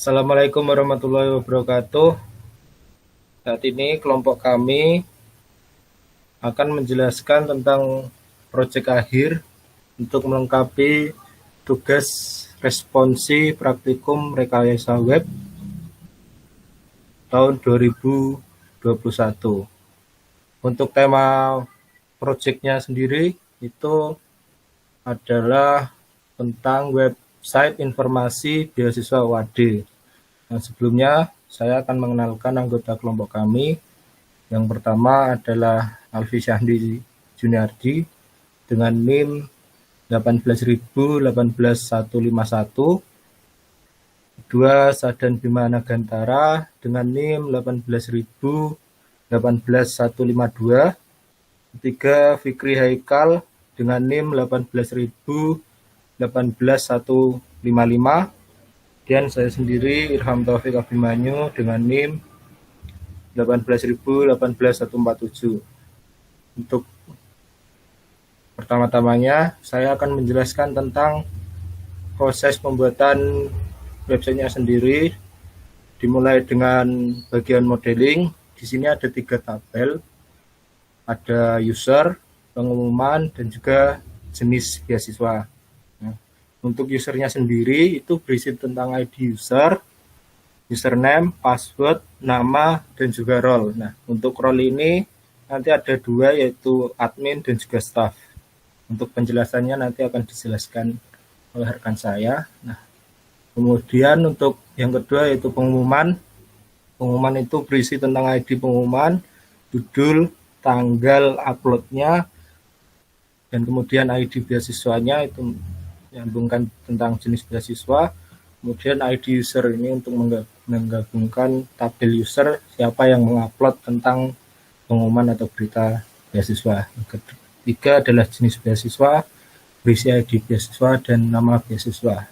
Assalamualaikum warahmatullahi wabarakatuh. Saat ini kelompok kami akan menjelaskan tentang proyek akhir untuk melengkapi tugas responsi praktikum rekayasa web tahun 2021. Untuk tema proyeknya sendiri itu adalah tentang website informasi beasiswa UAD. Nah, sebelumnya saya akan mengenalkan anggota kelompok kami. Yang pertama adalah Alfi Syahdi Juniardi dengan NIM 18.151. Kedua, Sadan Bima Nagantara dengan NIM 18.15152. Ketiga, Fikri Haikal dengan NIM 18.15155. Dan saya sendiri Irham Taufik Abimanyu dengan NIM 18.147. Untuk pertama-tamanya saya akan menjelaskan tentang proses pembuatan websitenya sendiri, dimulai dengan bagian modeling. Di sini ada 3 tabel, ada user, pengumuman, dan juga jenis beasiswa. Nah, untuk usernya sendiri itu berisi tentang ID user, username, password, nama, dan juga role. Nah, untuk role ini nanti ada 2, yaitu admin dan juga staff. Untuk penjelasannya nanti akan dijelaskan oleh rekan saya. Nah, kemudian untuk yang kedua yaitu pengumuman. Pengumuman itu berisi tentang ID pengumuman, judul, tanggal uploadnya, dan kemudian ID beasiswanya itu menyambungkan tentang jenis beasiswa. Kemudian ID user ini untuk menggabungkan tabel user siapa yang mengupload tentang pengumuman atau berita beasiswa. Yang ketiga adalah jenis beasiswa, berisi ID beasiswa dan nama beasiswa.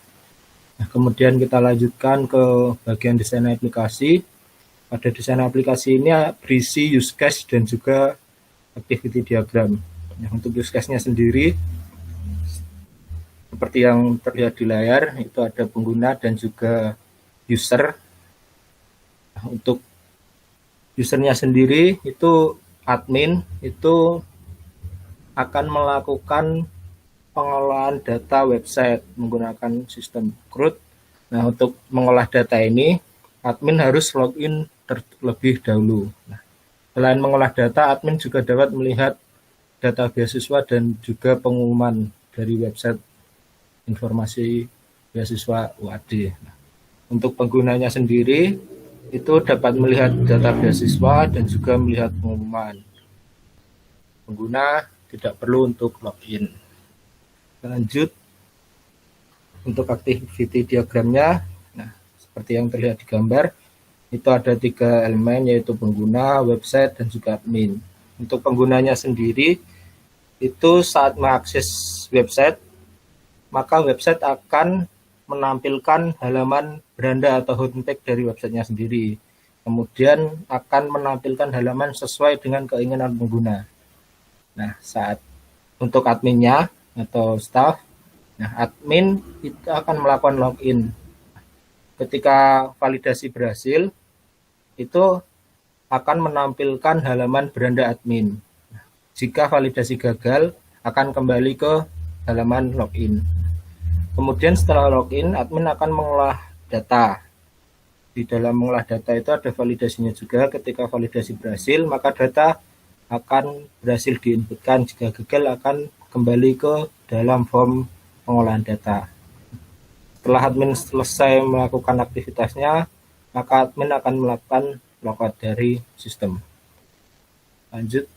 Nah, kemudian kita lanjutkan ke bagian desain aplikasi. Pada desain aplikasi ini berisi use case dan juga activity diagram. Nah, untuk use case-nya sendiri seperti yang terlihat di layar, itu ada pengguna dan juga user. Nah, untuk usernya sendiri itu admin itu akan melakukan pengolahan data website menggunakan sistem CRUD. Nah, untuk mengolah data ini, admin harus login terlebih dahulu. Nah, selain mengolah data, admin juga dapat melihat data beasiswa dan juga pengumuman dari website informasi beasiswa UAD. Nah, untuk penggunanya sendiri, itu dapat melihat data beasiswa dan juga melihat pengumuman. Pengguna tidak perlu untuk login. Lanjut untuk activity diagramnya. Nah, seperti yang terlihat di gambar, itu ada 3 elemen, yaitu pengguna, website, dan juga admin. Untuk penggunanya sendiri, itu saat mengakses website, maka website akan menampilkan halaman beranda atau homepage dari websitenya sendiri. Kemudian akan menampilkan halaman sesuai dengan keinginan pengguna. Nah, saat untuk adminnya atau staff, nah admin itu akan melakukan login. Ketika validasi berhasil, itu akan menampilkan halaman beranda admin. Jika validasi gagal, akan kembali ke halaman login. Kemudian setelah login, admin akan mengolah data. Di dalam mengolah data itu ada validasinya juga. Ketika validasi berhasil, maka data akan berhasil diinputkan. Jika gagal, akan kembali ke dalam form pengolahan data. Setelah admin selesai melakukan aktivitasnya, maka admin akan melakukan logout dari sistem. Lanjut.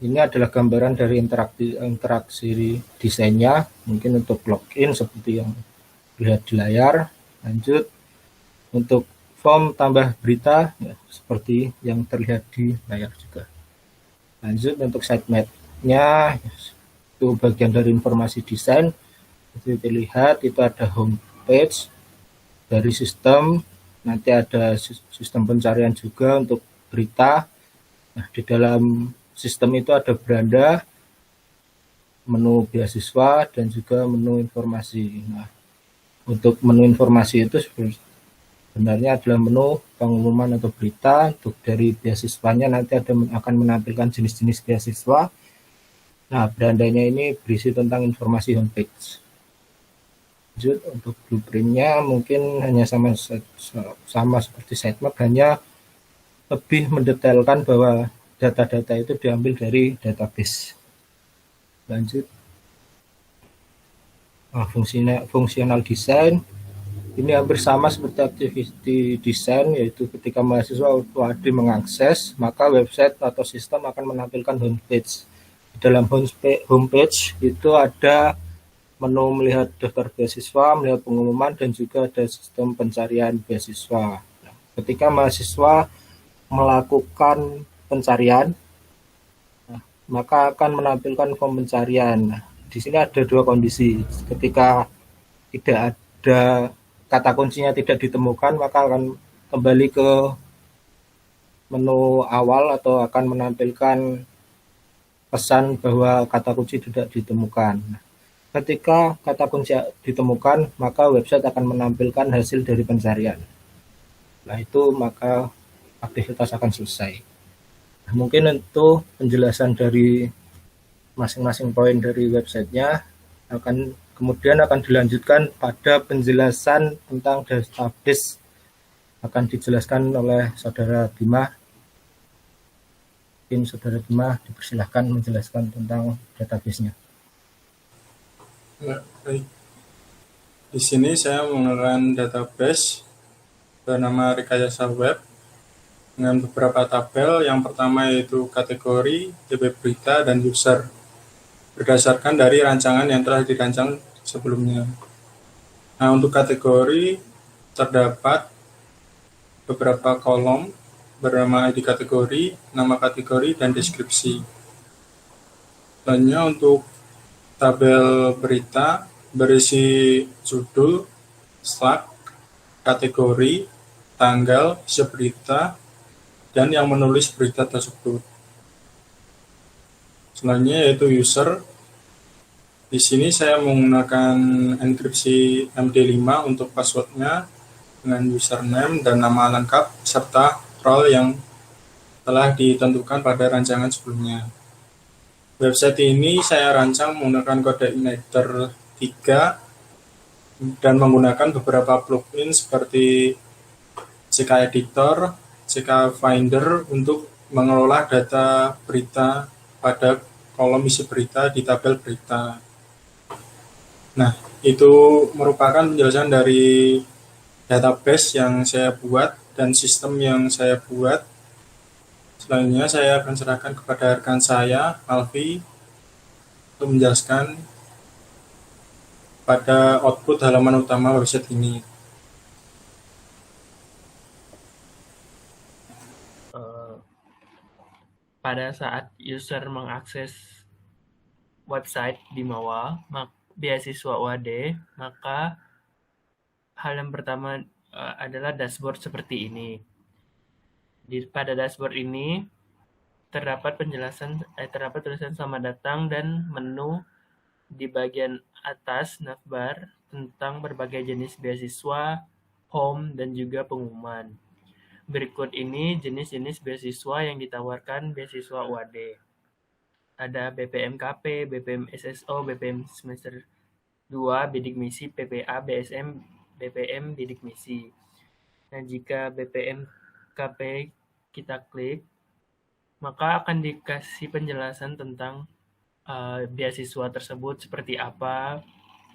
Ini adalah gambaran dari interaksi desainnya. Mungkin untuk login seperti yang dilihat di layar. Lanjut. Untuk form tambah berita, ya, seperti yang terlihat di layar juga. Lanjut untuk sitemap-nya, itu bagian dari informasi desain. Itu dilihat, itu ada homepage dari sistem, nanti ada sistem pencarian juga untuk berita. Nah, di dalam sistem itu ada beranda, menu beasiswa, dan juga menu informasi. Nah, Untuk menu informasi itu sebenarnya adalah menu pengumuman atau berita. Untuk dari beasiswanya nanti akan menampilkan jenis-jenis beasiswa. Nah, berandanya ini berisi tentang informasi homepage. Lanjut, untuk blueprintnya mungkin hanya sama seperti sitemap, hanya lebih mendetailkan bahwa data-data itu diambil dari database. Lanjut, fungsional desain ini hampir sama seperti activity design, yaitu ketika mahasiswa UAD mengakses, maka website atau sistem akan menampilkan homepage. Di dalam homepage itu ada menu melihat daftar beasiswa, melihat pengumuman, dan juga ada sistem pencarian beasiswa. Nah, ketika mahasiswa melakukan pencarian, maka akan menampilkan form pencarian. Nah, di sini ada dua kondisi. Ketika tidak ada kata kuncinya tidak ditemukan, maka akan kembali ke menu awal atau akan menampilkan pesan bahwa kata kunci tidak ditemukan. Ketika kata kunci ditemukan, maka website akan menampilkan hasil dari pencarian. Nah, itu maka aktivitas akan selesai. Nah, mungkin itu penjelasan dari masing-masing poin dari websitenya. Kemudian akan dilanjutkan pada penjelasan tentang database, akan dijelaskan oleh Saudara Bima. Mungkin Saudara Bima dipersilahkan menjelaskan tentang database-nya. Ya, baik. Di sini saya menggunakan database bernama Rekayasa Web dengan beberapa tabel. Yang pertama yaitu kategori, tipe berita, dan user, berdasarkan dari rancangan yang telah dirancang sebelumnya. Nah, untuk kategori terdapat beberapa kolom bernama ID kategori, nama kategori, dan deskripsi. Selanjutnya untuk tabel berita berisi judul, slug, kategori, tanggal, isi berita, dan yang menulis berita tersebut. Selanjutnya yaitu user. Di sini saya menggunakan enkripsi MD5 untuk passwordnya dengan username dan nama lengkap serta role yang telah ditentukan pada rancangan sebelumnya. Website ini saya rancang menggunakan kode igniter 3 dan menggunakan beberapa plugin seperti CK Editor, CK Finder untuk mengelola data berita pada kolom isi berita di tabel berita. Nah, itu merupakan penjelasan dari database yang saya buat dan sistem yang saya buat. Selanjutnya saya akan serahkan kepada rekan saya, Alfi, untuk menjelaskan pada output halaman utama website ini. Pada saat user mengakses website di bawah beasiswa UAD, maka hal yang pertama adalah dashboard seperti ini. Pada dashboard ini terdapat tulisan selamat datang dan menu di bagian atas navbar tentang berbagai jenis beasiswa, home, dan juga pengumuman. Berikut ini jenis-jenis beasiswa yang ditawarkan beasiswa UAD. Ada BPM-KP, BPM SSO, BPM semester 2, bidik misi, PPA, BSM, BPM, bidik misi. Nah, jika BPM-KP kita klik, maka akan dikasih penjelasan tentang beasiswa tersebut seperti apa,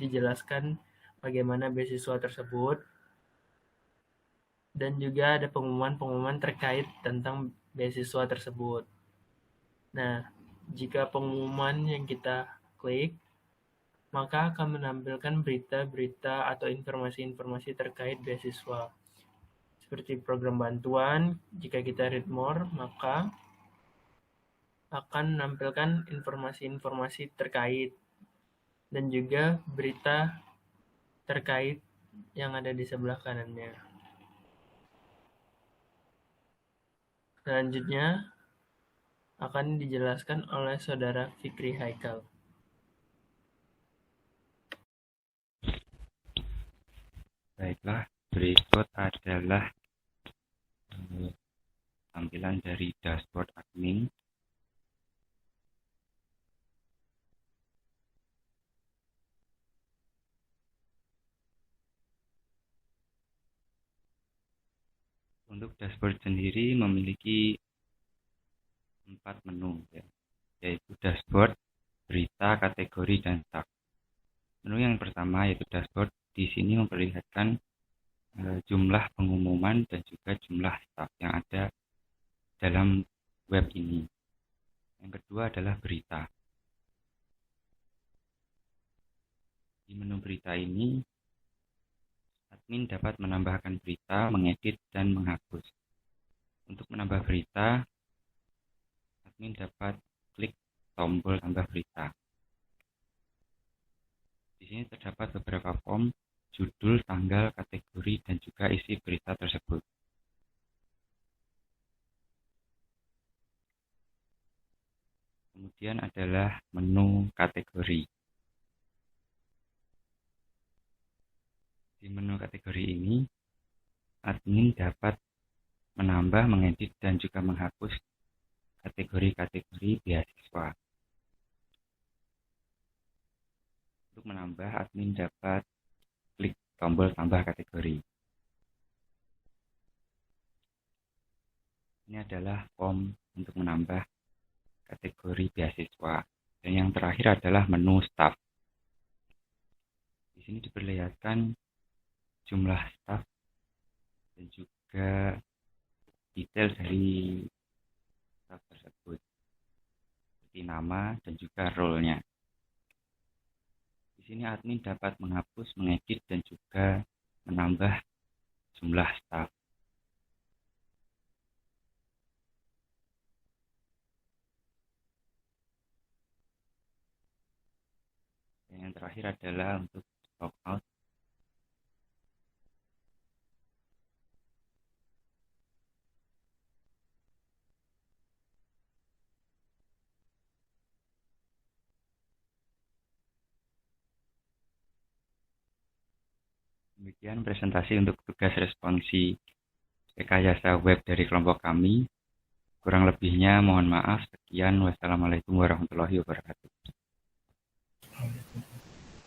dijelaskan bagaimana beasiswa tersebut, dan juga ada pengumuman-pengumuman terkait tentang beasiswa tersebut. Nah, jika pengumuman yang kita klik, maka akan menampilkan berita-berita atau informasi-informasi terkait beasiswa. Seperti program bantuan, jika kita read more, maka akan menampilkan informasi-informasi terkait dan juga berita terkait yang ada di sebelah kanannya. Selanjutnya akan dijelaskan oleh Saudara Fikri Haikal. Baiklah, berikut adalah tampilan dari dashboard admin. Untuk dashboard sendiri memiliki 4 menu, yaitu dashboard, berita, kategori, dan staff. Menu yang pertama yaitu dashboard. Di sini memperlihatkan jumlah pengumuman dan juga jumlah staff yang ada dalam web ini. Yang kedua adalah berita. Di menu berita ini, admin dapat menambahkan berita, mengedit, dan menghapus. Untuk menambah berita, admin dapat klik tombol tambah berita. Di sini terdapat beberapa form, judul, tanggal, kategori, dan juga isi berita tersebut. Kemudian adalah menu kategori. Di menu kategori ini, admin dapat menambah, mengedit, dan juga menghapus kategori-kategori beasiswa. Untuk menambah, admin dapat klik tombol tambah kategori. Ini adalah form untuk menambah kategori beasiswa. Dan yang terakhir adalah menu staff. Di sini diperlihatkan jumlah staff dan juga detail dari staff tersebut, seperti nama dan juga role-nya. Di sini admin dapat menghapus, mengedit, dan juga menambah jumlah staff. Dan yang terakhir adalah untuk logout. Demikian presentasi untuk tugas responsi rekayasa web dari kelompok kami. Kurang lebihnya mohon maaf. Sekian. Wassalamualaikum warahmatullahi wabarakatuh.